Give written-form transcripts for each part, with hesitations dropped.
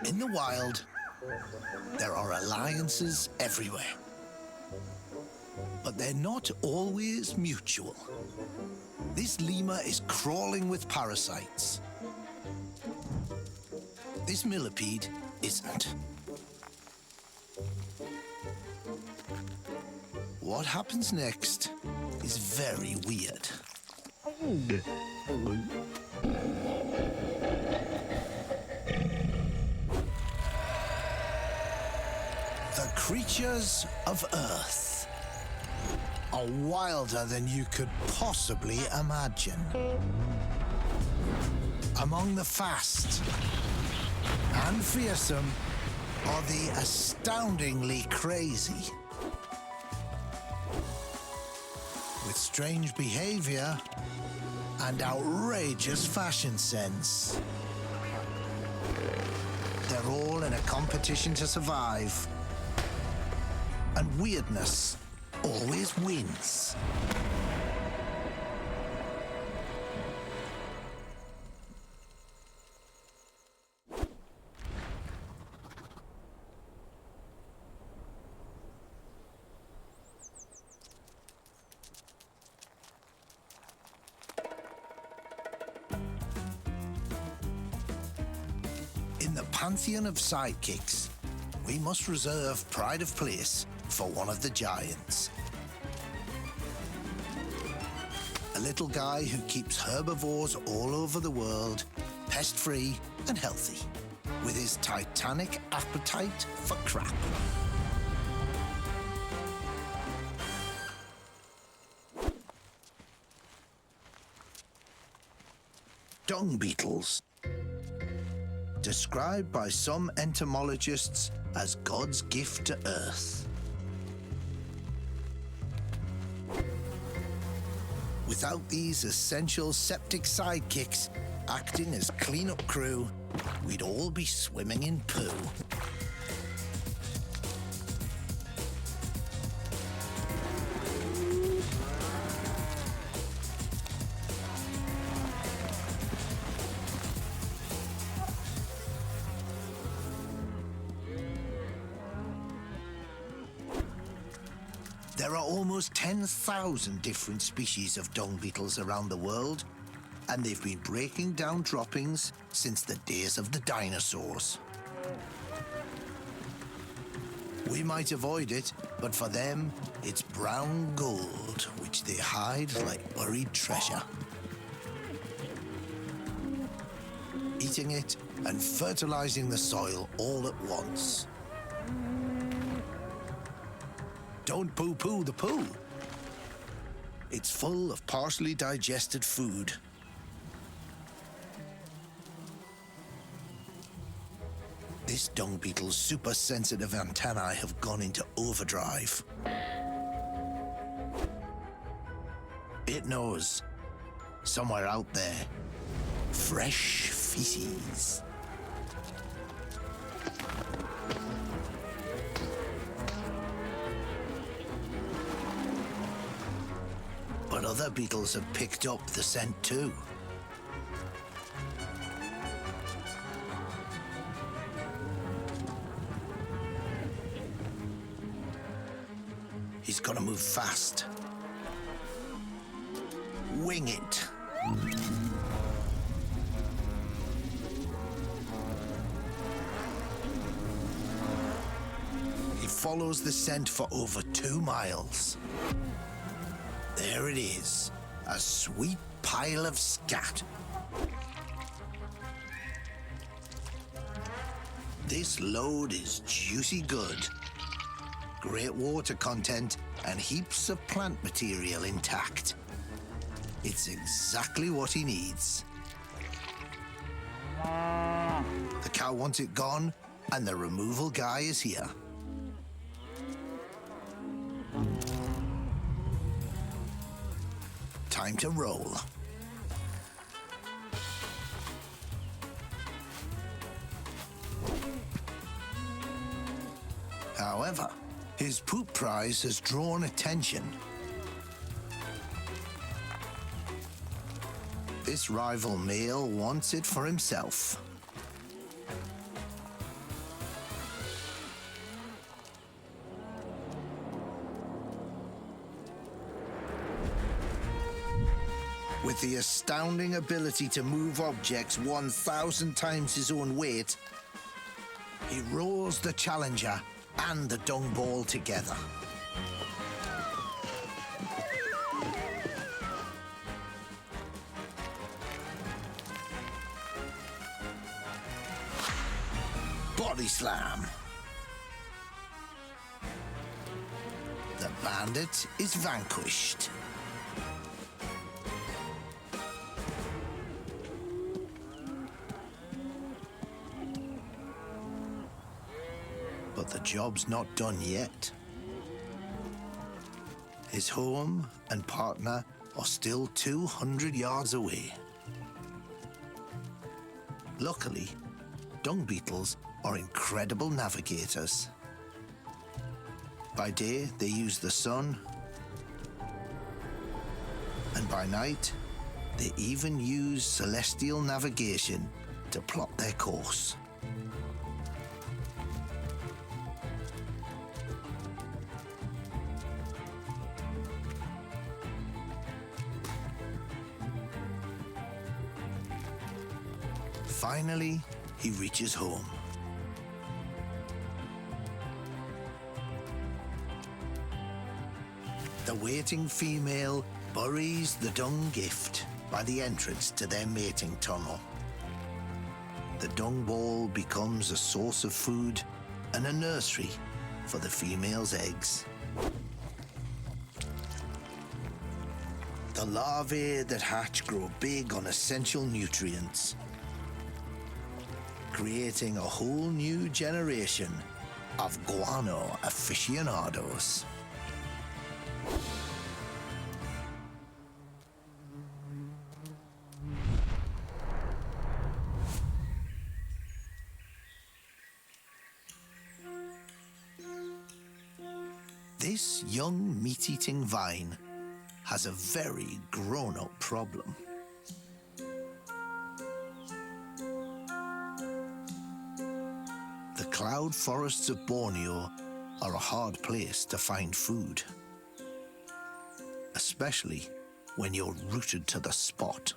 In the wild, there are alliances everywhere. But they're not always mutual. This lemur is crawling with parasites. This millipede isn't. What happens next is very weird. The creatures of Earth are wilder than you could possibly imagine. Among the fast and fearsome are the astoundingly crazy. With strange behavior and outrageous fashion sense. They're all in a competition to survive. And weirdness always wins. In the pantheon of sidekicks, we must reserve pride of place for one of the giants. A little guy who keeps herbivores all over the world pest-free and healthy, with his titanic appetite for crap. Dung beetles. Described by some entomologists as God's gift to Earth. Without these essential septic sidekicks acting as clean-up crew, we'd all be swimming in poo. There are almost 10,000 different species of dung beetles around the world, and they've been breaking down droppings since the days of the dinosaurs. We might avoid it, but for them, it's brown gold, which they hide like buried treasure. Eating it and fertilizing the soil all at once. Don't poo-poo the poo. It's full of partially digested food. This dung beetle's super sensitive antennae have gone into overdrive. It knows, somewhere out there, fresh feces. But other beetles have picked up the scent too. He's got to move fast. Wing it. He follows the scent for over 2 miles. There it is, a sweet pile of scat. This load is juicy good. Great water content and heaps of plant material intact. It's exactly what he needs. The cow wants it gone, and the removal guy is here. Time to roll. However, his poop prize has drawn attention. This rival male wants it for himself. With the astounding ability to move objects 1,000 times his own weight, he rolls the challenger and the dung ball together. Body slam. The bandit is vanquished. But the job's not done yet. His home and partner are still 200 yards away. Luckily, dung beetles are incredible navigators. By day, they use the sun, and by night, they even use celestial navigation to plot their course. Finally, he reaches home. The waiting female buries the dung gift by the entrance to their mating tunnel. The dung ball becomes a source of food and a nursery for the female's eggs. The larvae that hatch grow big on essential nutrients, creating a whole new generation of guano aficionados. This young meat-eating vine has a very grown-up problem. The cloud forests of Borneo are a hard place to find food, especially when you're rooted to the spot.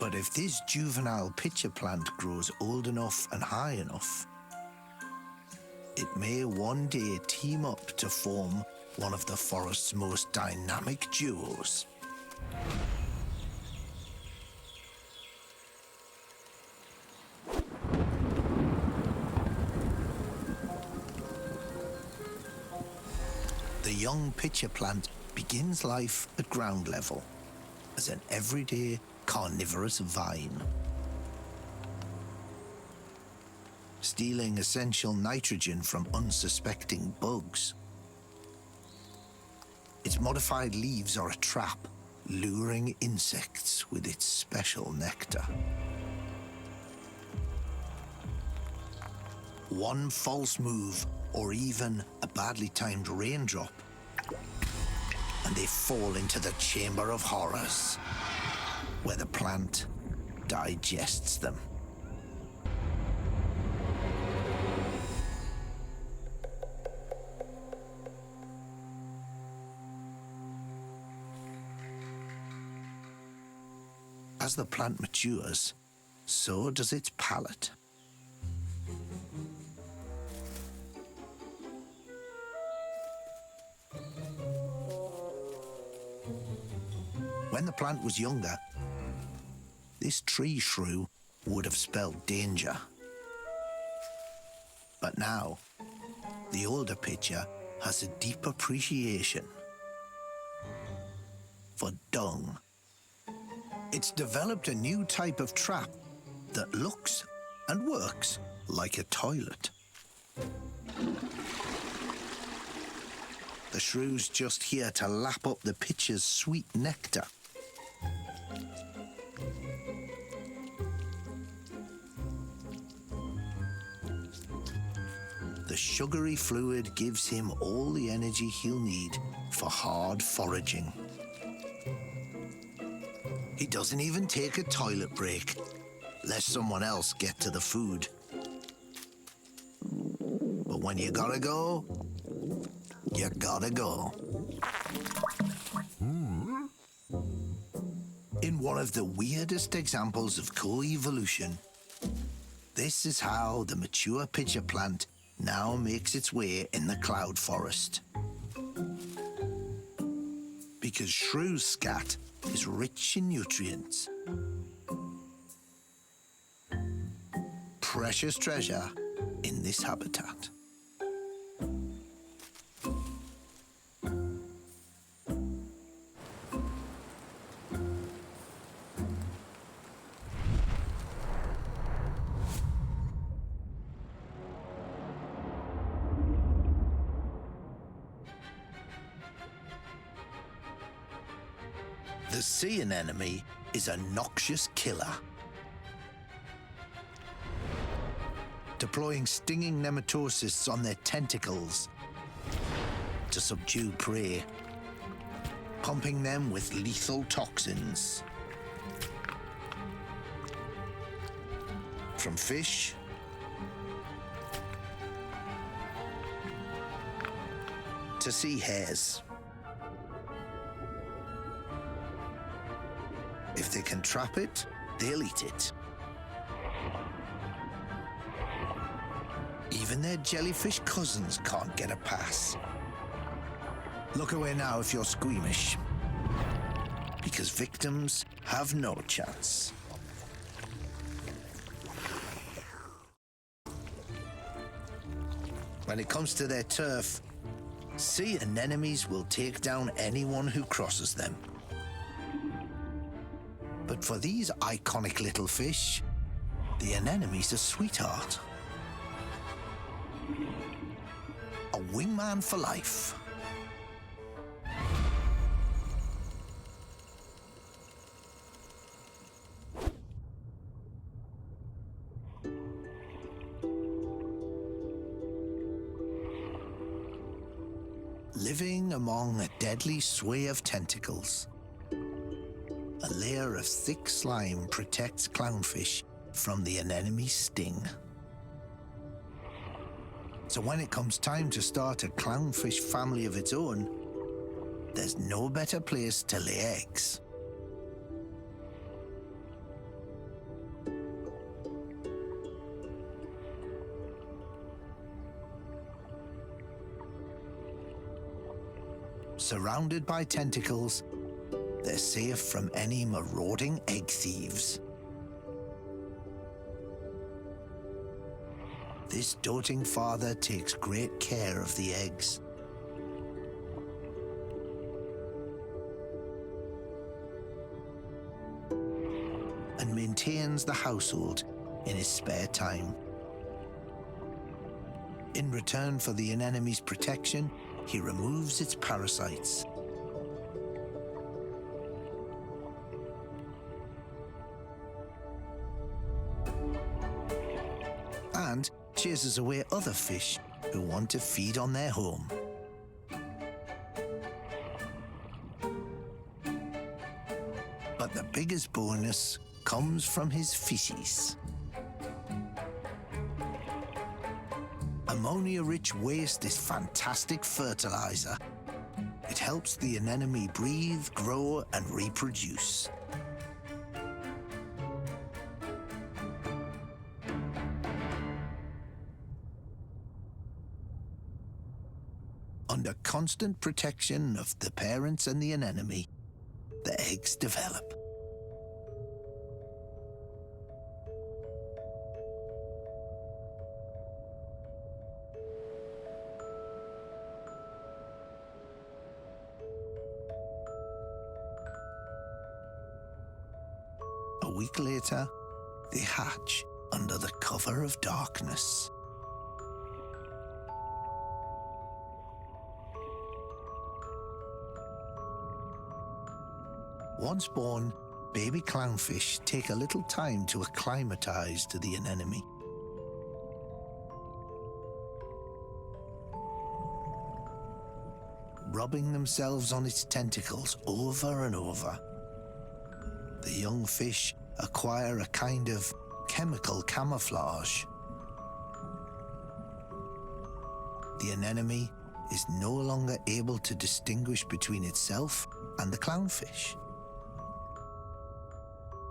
But if this juvenile pitcher plant grows old enough and high enough, it may one day team up to form one of the forest's most dynamic duos. The young pitcher plant begins life at ground level as an everyday carnivorous vine, stealing essential nitrogen from unsuspecting bugs. Its modified leaves are a trap, luring insects with its special nectar. One false move, or even a badly timed raindrop, and they fall into the chamber of horrors, where the plant digests them. As the plant matures, so does its palate. When the plant was younger, this tree shrew would have spelled danger. But now, the older pitcher has a deep appreciation for dung. It's developed a new type of trap that looks and works like a toilet. The shrew's just here to lap up the pitcher's sweet nectar. The sugary fluid gives him all the energy he'll need for hard foraging. He He doesn't even take a toilet break, lest someone else get to the food. But when you gotta go, you gotta go. In one of the weirdest examples of co-evolution, this is how the mature pitcher plant now makes its way in the cloud forest. Because shrew scat is rich in nutrients. Precious treasure in this habitat. The sea anemone is a noxious killer. Deploying stinging nematocysts on their tentacles to subdue prey, pumping them with lethal toxins. From fish to sea hares. If they can trap it, they'll eat it. Even their jellyfish cousins can't get a pass. Look away now if you're squeamish, because victims have no chance. When it comes to their turf, sea anemones will take down anyone who crosses them. But for these iconic little fish, the anemone's a sweetheart. A wingman for life. Living among a deadly sway of tentacles, a layer of thick slime protects clownfish from the anemone's sting. So when it comes time to start a clownfish family of its own, there's no better place to lay eggs. Surrounded by tentacles, they're safe from any marauding egg thieves. This doting father takes great care of the eggs. And maintains the household in his spare time. In return for the anemone's protection, he removes its parasites. And chases away other fish who want to feed on their home. But the biggest bonus comes from his feces. Ammonia-rich waste is fantastic fertilizer. It helps the anemone breathe, grow, and reproduce. Under constant protection of the parents and the anemone, the eggs develop. A week later, they hatch under the cover of darkness. Once born, baby clownfish take a little time to acclimatize to the anemone. Rubbing themselves on its tentacles over and over, the young fish acquire a kind of chemical camouflage. The anemone is no longer able to distinguish between itself and the clownfish.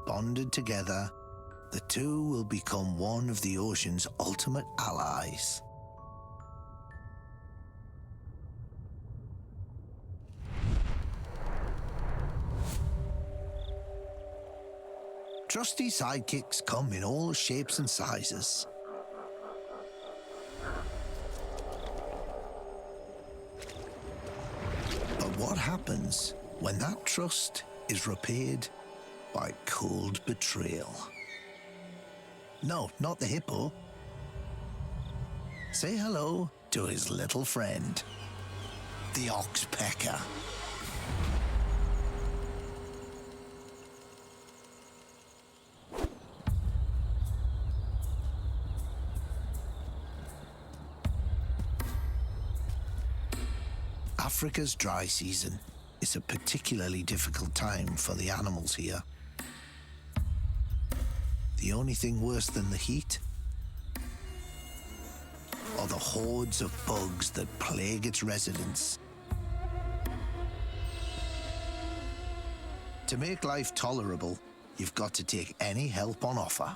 Bonded together, the two will become one of the ocean's ultimate allies. Trusty sidekicks come in all shapes and sizes. But what happens when that trust is repaid by cold betrayal? No, not the hippo. Say hello to his little friend, the oxpecker. Africa's dry season is a particularly difficult time for the animals here. The only thing worse than the heat are the hordes of bugs that plague its residents. To make life tolerable, you've got to take any help on offer.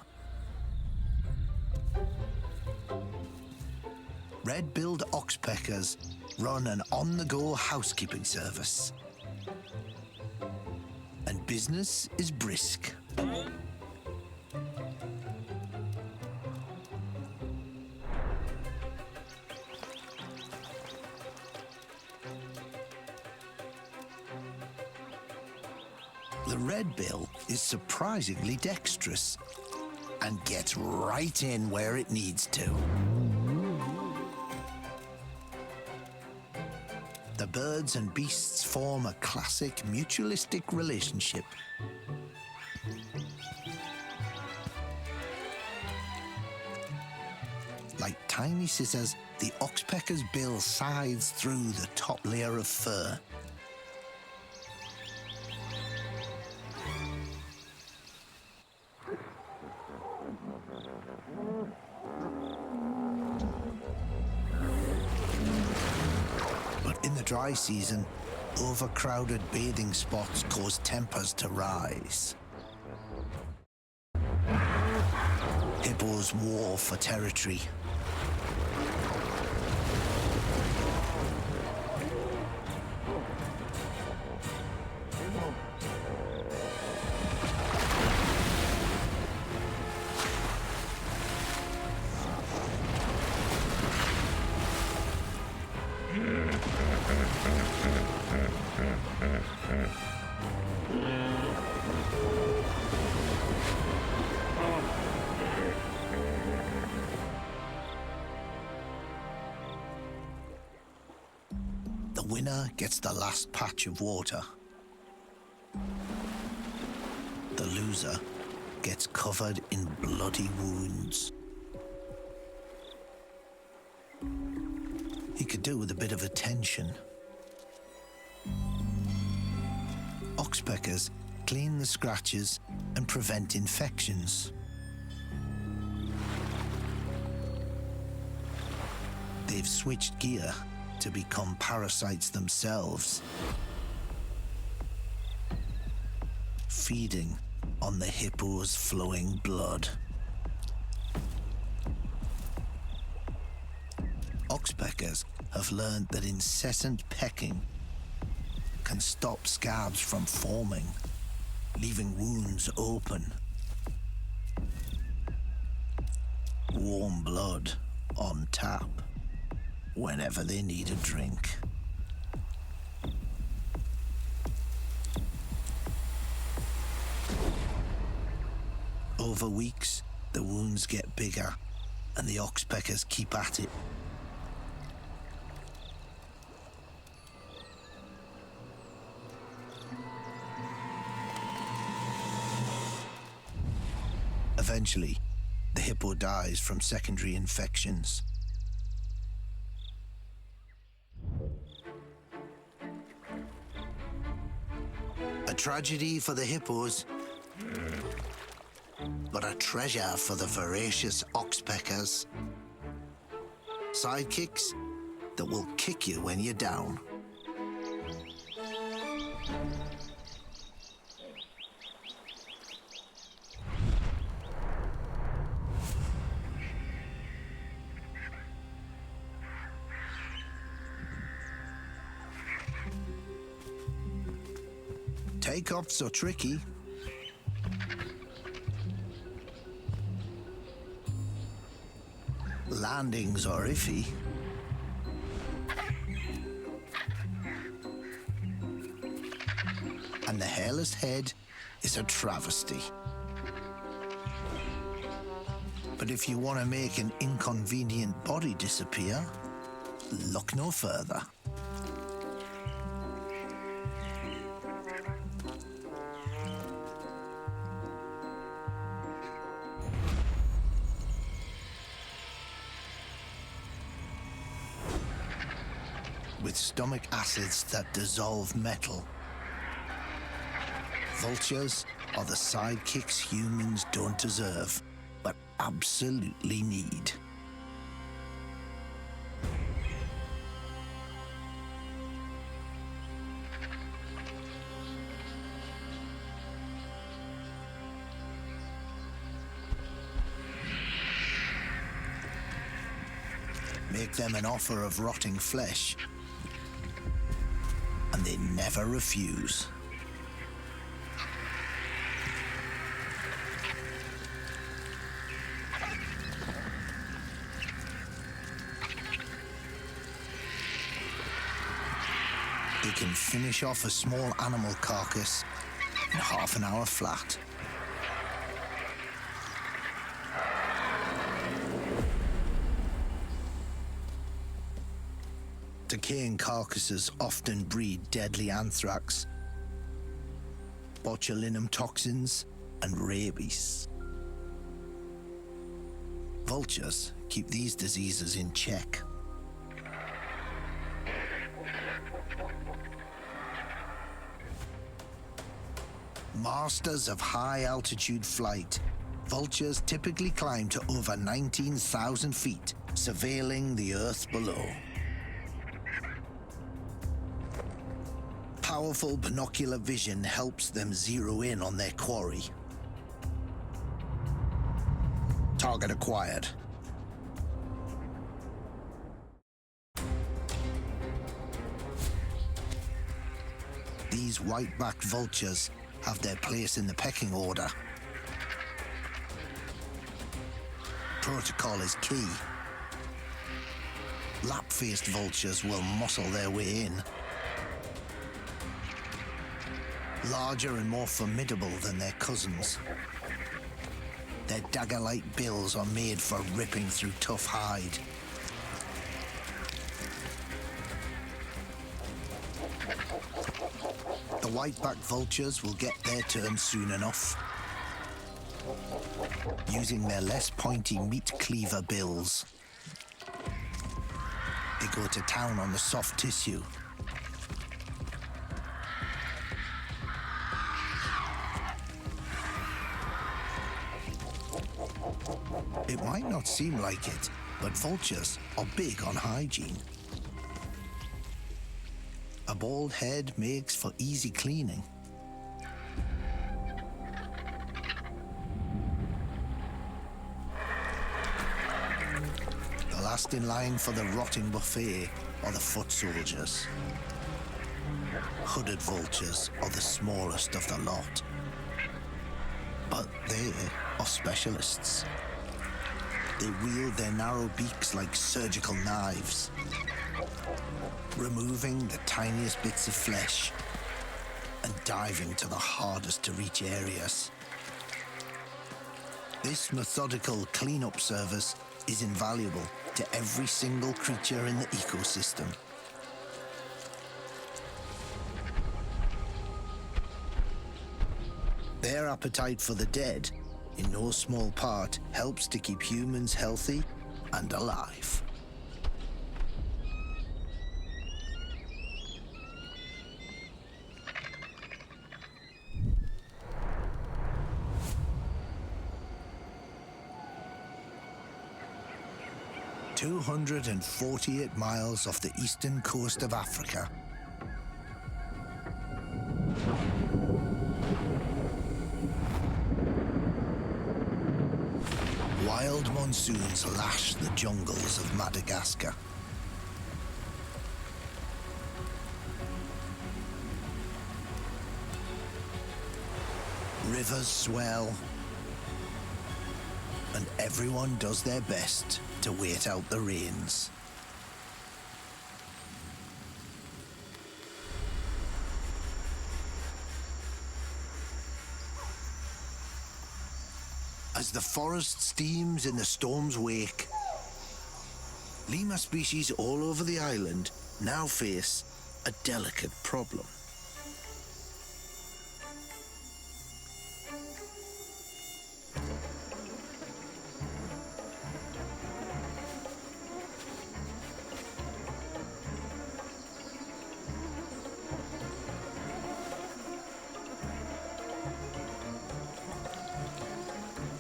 Red-billed oxpeckers run an on-the-go housekeeping service. And business is brisk. The redbill is surprisingly dexterous and gets right in where it needs to. The birds and beasts form a classic mutualistic relationship. Like tiny scissors, the oxpecker's bill scythes through the top layer of fur. In the dry season, overcrowded bathing spots cause tempers to rise. Hippos war for territory. The winner gets the last patch of water. The loser gets covered in bloody wounds. He could do with a bit of attention. Oxpeckers clean the scratches and prevent infections. They've switched gear to become parasites themselves, feeding on the hippo's flowing blood. Oxpeckers have learned that incessant pecking can stop scabs from forming, leaving wounds open. Warm blood on tap whenever they need a drink. Over weeks, the wounds get bigger and the oxpeckers keep at it. Eventually, the hippo dies from secondary infections. A tragedy for the hippos, but a treasure for the voracious oxpeckers. Sidekicks that will kick you when you're down. Takeoffs are tricky. Landings are iffy. And the hairless head is a travesty. But if you want to make an inconvenient body disappear, look no further. With stomach acids that dissolve metal. Vultures are the sidekicks humans don't deserve, but absolutely need. Make them an offer of rotting flesh, and they never refuse. They can finish off a small animal carcass in half an hour flat. Decaying carcasses often breed deadly anthrax, botulinum toxins, and rabies. Vultures keep these diseases in check. Masters of high-altitude flight, vultures typically climb to over 19,000 feet, surveilling the Earth below. Powerful binocular vision helps them zero in on their quarry. Target acquired. These white-backed vultures have their place in the pecking order. Protocol is key. Lap-faced vultures will muscle their way in. Larger and more formidable than their cousins. Their dagger-like bills are made for ripping through tough hide. The white-backed vultures will get their turn soon enough, using their less pointy meat cleaver bills. They go to town on the soft tissue. It might not seem like it, but vultures are big on hygiene. A bald head makes for easy cleaning. The last in line for the rotting buffet are the foot soldiers. Hooded vultures are the smallest of the lot, but they are specialists. They wield their narrow beaks like surgical knives, removing the tiniest bits of flesh and diving to the hardest to reach areas. This methodical cleanup service is invaluable to every single creature in the ecosystem. Their appetite for the dead, in no small part, helps to keep humans healthy and alive. 248 miles off the eastern coast of Africa. Wild monsoons lash the jungles of Madagascar. Rivers swell, and everyone does their best to wait out the rains. As the forest steams in the storm's wake, lemur species all over the island now face a delicate problem.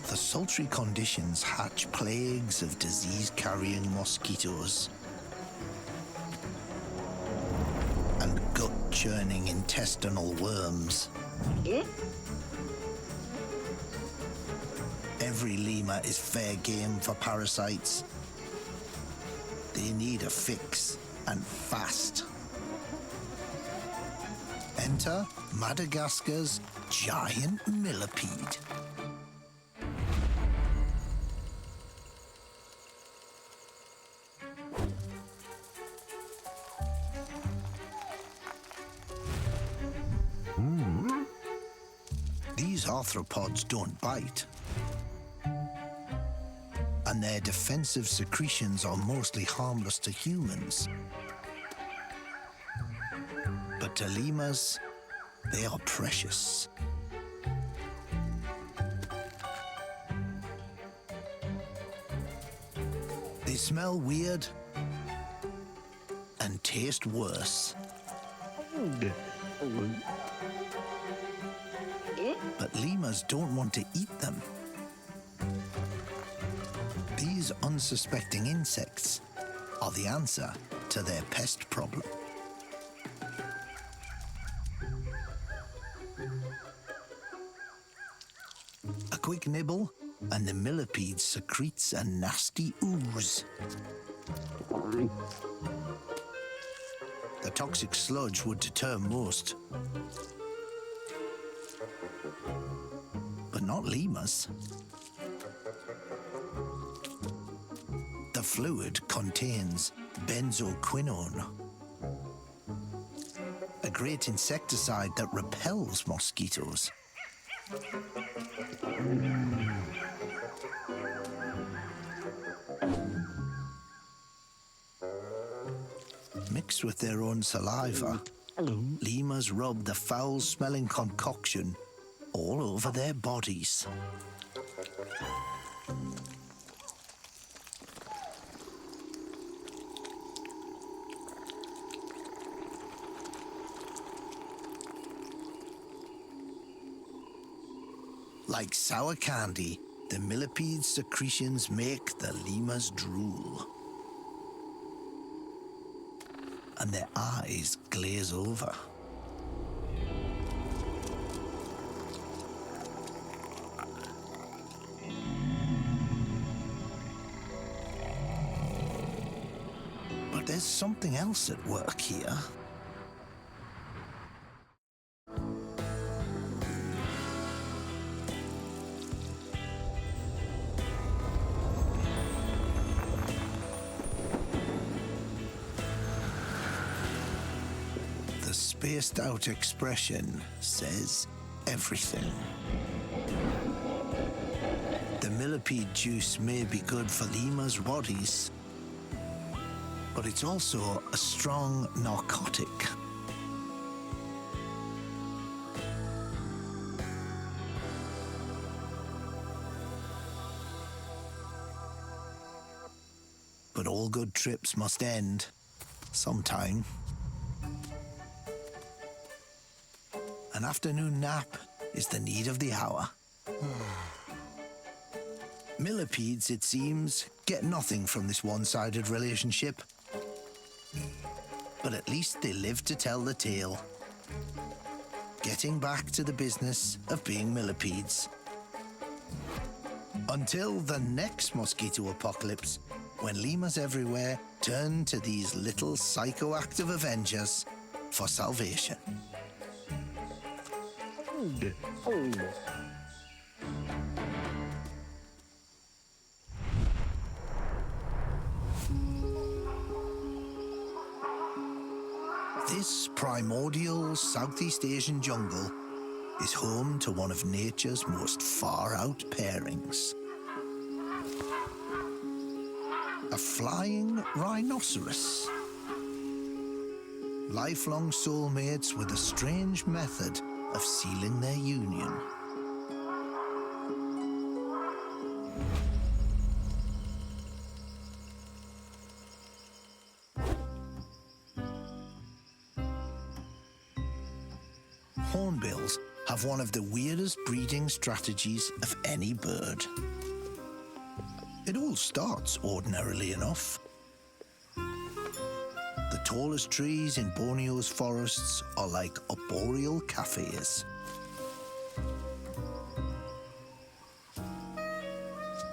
The sultry conditions hatch plagues of disease-carrying mosquitoes and gut-churning intestinal worms. Every lemur is fair game for parasites. They need a fix, and fast. Enter Madagascar's giant millipede. These arthropods don't bite, and their defensive secretions are mostly harmless to humans. But to lemurs, they are precious. They smell weird and taste worse. But lemurs don't want to eat them. These unsuspecting insects are the answer to their pest problem. A quick nibble, and the millipede secretes a nasty ooze. The toxic sludge would deter most, but not lemurs. The fluid contains benzoquinone, a great insecticide that repels mosquitoes. Mixed with their own saliva, lemurs rub the foul-smelling concoction all over their bodies. Like sour candy, the millipede's secretions make the lemurs drool, and their eyes glaze over. But there's something else at work here. The spaced-out expression says everything. The millipede juice may be good for lemurs' bodies, but it's also a strong narcotic. But all good trips must end sometime. An afternoon nap is the need of the hour. Millipedes, it seems, get nothing from this one-sided relationship. But at least they live to tell the tale, getting back to the business of being millipedes. Until the next mosquito apocalypse, when lemurs everywhere turn to these little psychoactive avengers for salvation. This primordial Southeast Asian jungle is home to one of nature's most far-out pairings. A flying rhinoceros. Lifelong soulmates with a strange method of sealing their union. Hornbills have one of the weirdest breeding strategies of any bird. It all starts ordinarily enough. The tallest trees in Borneo's forests are like arboreal cafes.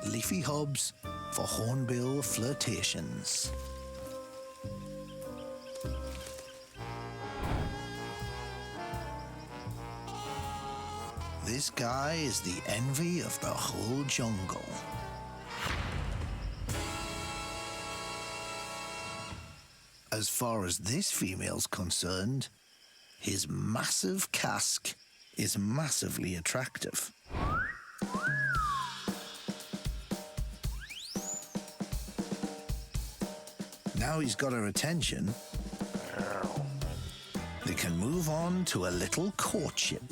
Leafy hubs for hornbill flirtations. This guy is the envy of the whole jungle. As far as this female's concerned, his massive casque is massively attractive. Now he's got her attention, they can move on to a little courtship.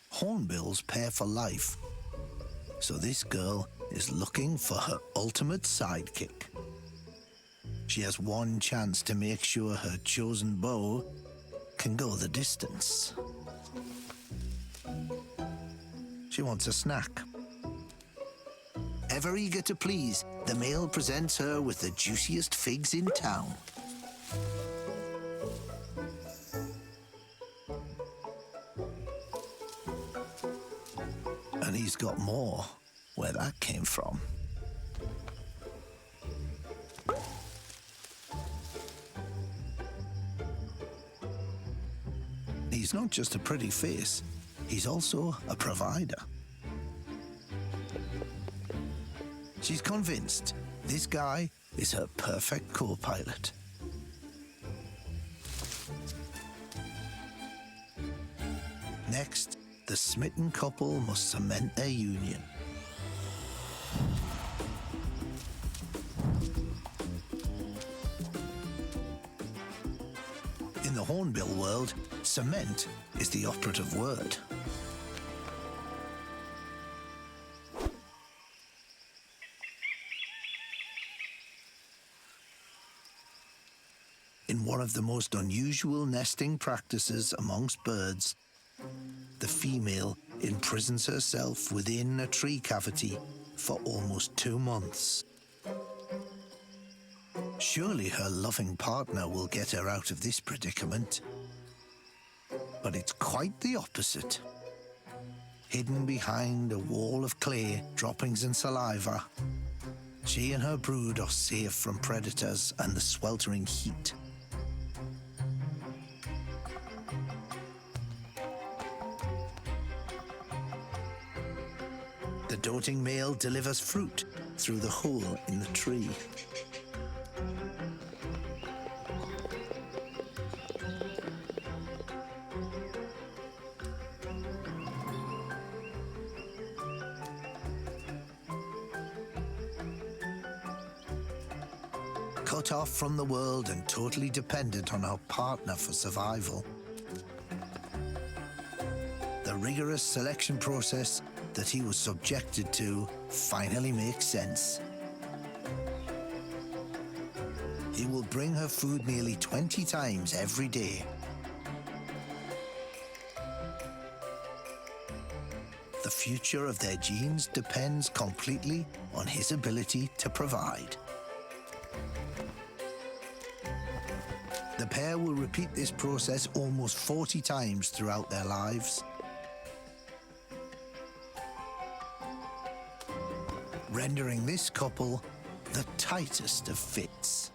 Hornbills pair for life, so this girl is looking for her ultimate sidekick. She has one chance to make sure her chosen beau can go the distance. She wants a snack. Ever eager to please, the male presents her with the juiciest figs in town. And he's got more where that came from. He's not just a pretty face, he's also a provider. She's convinced this guy is her perfect co-pilot. Next, the smitten couple must cement their union. In the hornbill world, cement is the operative word. In one of the most unusual nesting practices amongst birds, the female imprisons herself within a tree cavity for almost 2 months. Surely her loving partner will get her out of this predicament. But it's quite the opposite. Hidden behind a wall of clay, droppings and saliva, she and her brood are safe from predators and the sweltering heat. The doting male delivers fruit through the hole in the tree. Cut off from the world and totally dependent on her partner for survival. The rigorous selection process that he was subjected to finally makes sense. He will bring her food nearly 20 times every day, the future of their genes depends completely on his ability to provide. The pair will repeat this process almost 40 times throughout their lives, rendering this couple the tightest of fits.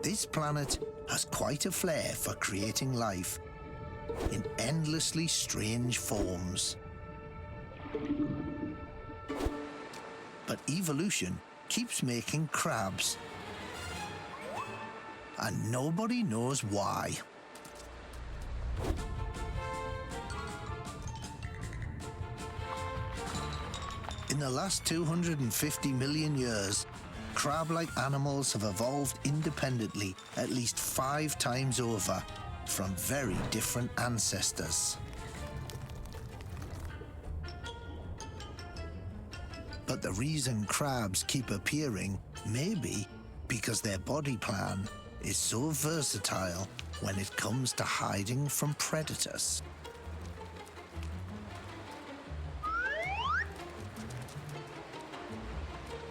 This planet has quite a flair for creating life in endlessly strange forms. But evolution keeps making crabs, and nobody knows why. In the last 250 million years, crab-like animals have evolved independently at least 5 times over from very different ancestors. But the reason crabs keep appearing may be because their body plan is so versatile when it comes to hiding from predators.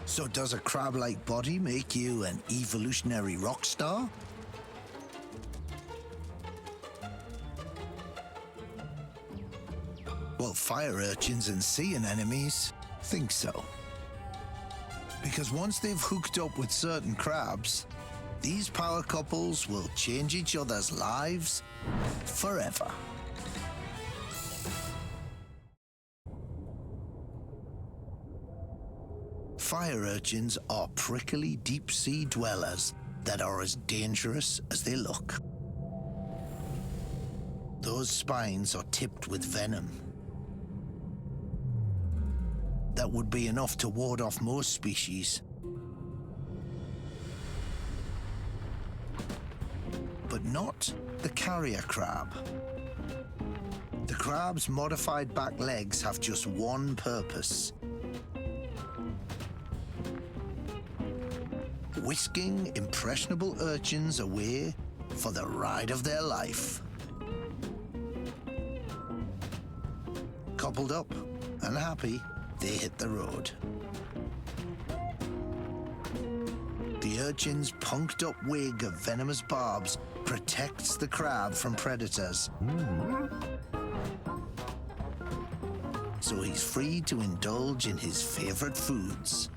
So does a crab-like body make you an evolutionary rock star? Well, fire urchins and sea anemones think so. Because once they've hooked up with certain crabs, these power couples will change each other's lives forever. Fire urchins are prickly deep-sea dwellers that are as dangerous as they look. Those spines are tipped with venom. That would be enough to ward off most species. But not the carrier crab. The crab's modified back legs have just one purpose: whisking impressionable urchins away for the ride of their life. Coupled up and happy, they hit the road. The urchin's punked-up wig of venomous barbs protects the crab from predators. So he's free to indulge in his favorite foods.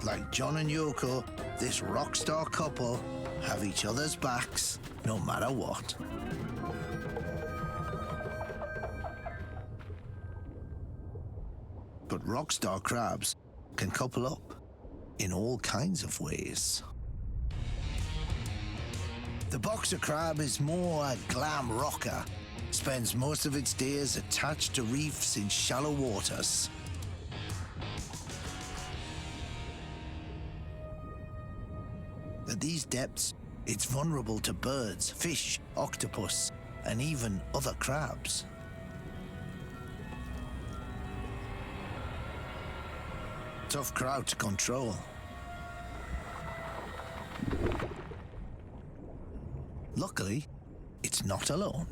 Like John and Yoko, this rock star couple have each other's backs no matter what. But rock star crabs can couple up in all kinds of ways. The boxer crab is more a glam rocker, spends most of its days attached to reefs in shallow waters. At these depths, it's vulnerable to birds, fish, octopus, and even other crabs. Tough crowd to control. Luckily, it's not alone.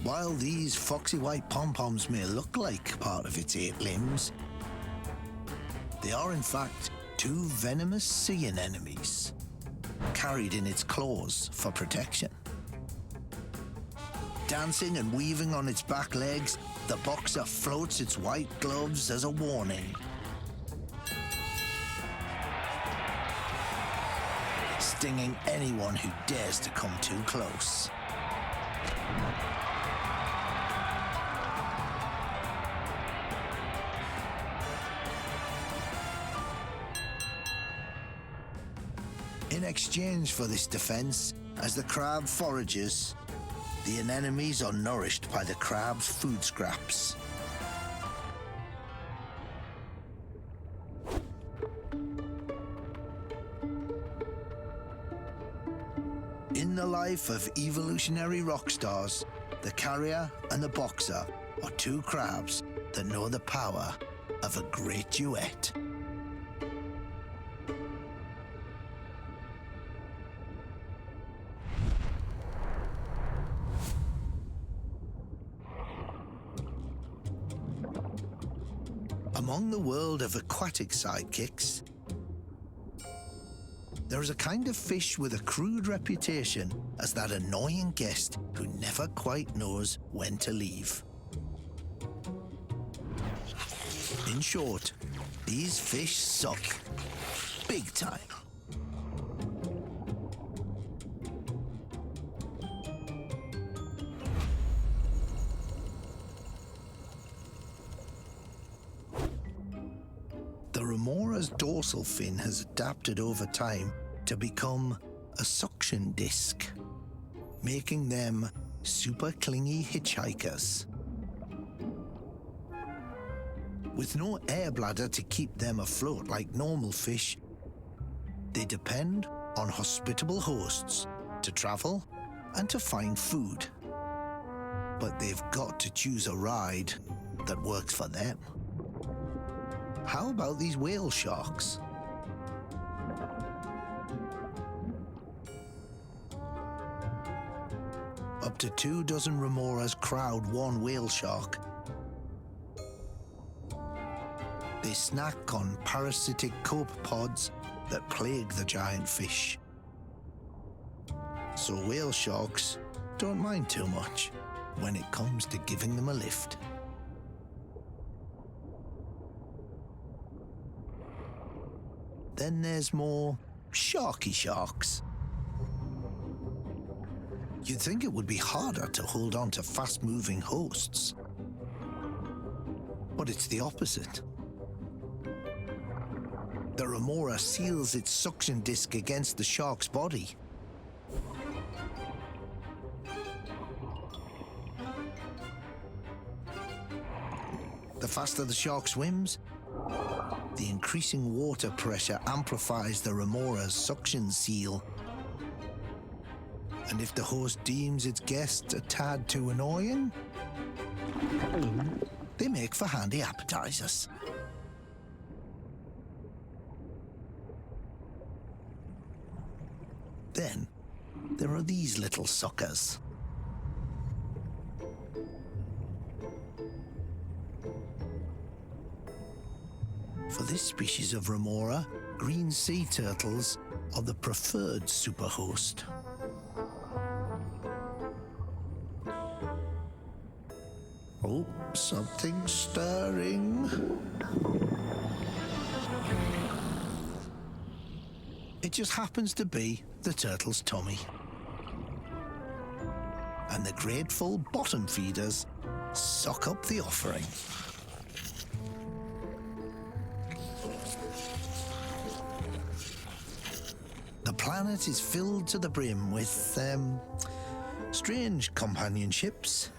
While these foxy white pom-poms may look like part of its 8 limbs, they are in fact 2 venomous sea anemones, carried in its claws for protection. Dancing and weaving on its back legs, the boxer floats its white gloves as a warning. Stinging anyone who dares to come too close. In exchange for this defense, as the crab forages, the anemones are nourished by the crab's food scraps. life of evolutionary rock stars, the carrier and the boxer are two crabs that know the power of a great duet. Among the world of aquatic sidekicks, there is a kind of fish with a crude reputation as that annoying guest who never quite knows when to leave. In short, these fish suck. Big time. The remora's dorsal fin has adapted over time to become a suction disc, making them super clingy hitchhikers. With no air bladder to keep them afloat like normal fish, they depend on hospitable hosts to travel and to find food. But they've got to choose a ride that works for them. How about these whale sharks? Up to 24 remoras crowd one whale shark. They snack on parasitic copepods that plague the giant fish. So whale sharks don't mind too much when it comes to giving them a lift. Then there's more sharky sharks. You'd think it would be harder to hold on to fast-moving hosts. But it's the opposite. The remora seals its suction disc against the shark's body. The faster the shark swims, the increasing water pressure amplifies the remora's suction seal. And if the host deems its guests a tad too annoying, they make for handy appetizers. Then there are these little suckers. For this species of remora, green sea turtles are the preferred superhost. Oh, something's stirring. It just happens to be the turtle's tummy. And the grateful bottom feeders suck up the offering. The planet is filled to the brim with, strange companionships.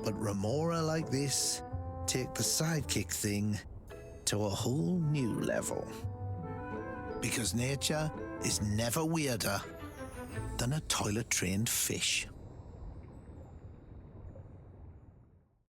But remora like this take the sidekick thing to a whole new level. Because nature is never weirder than a toilet-trained fish.